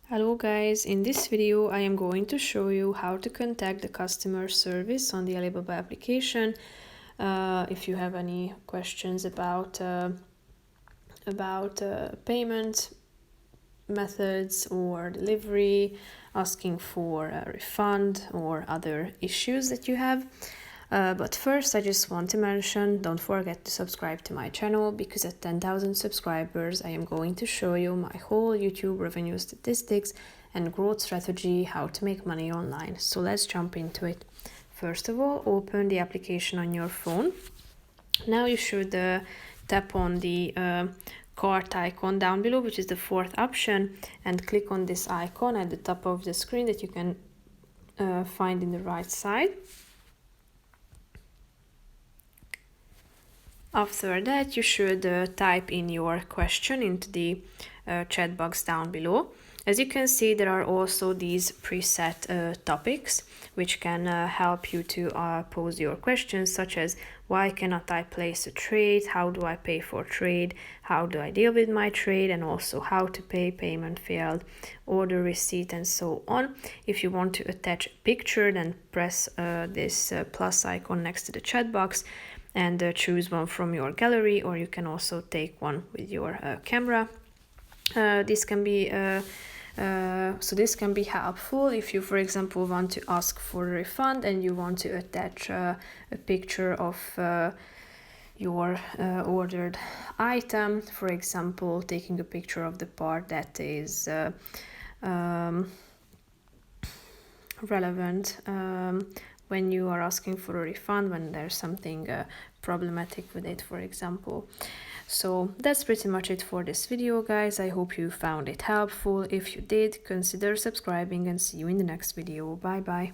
Hello guys, in this video I am going to show you how to contact the customer service on the Alibaba application. If you have any questions about payment methods or delivery, asking for a refund or other issues that you have. But first I just want to mention, don't forget to subscribe to my channel, because at 10,000 subscribers I am going to show you my whole YouTube revenue statistics and growth strategy, how to make money online. So let's jump into it. First of all, open the application on your phone. Now you should tap on the cart icon down below, which is the fourth option, and click on this icon at the top of the screen that you can find in the right side. After that, you should type in your question into the chat box down below. As you can see, there are also these preset topics which can help you to pose your questions, such as why cannot I place a trade, how do I pay for trade, how do I deal with my trade, and also how to pay, payment failed, order receipt, and so on. If you want to attach a picture, then press this plus icon next to the chat box and choose one from your gallery, or you can also take one with your camera. This can be helpful if you, for example, want to ask for a refund and you want to attach a picture of your ordered item, for example, taking a picture of the part that is relevant when you are asking for a refund, when there's something problematic with it, for example. So that's pretty much it for this video, guys. I hope you found it helpful. If you did, consider subscribing, and see you in the next video. Bye bye.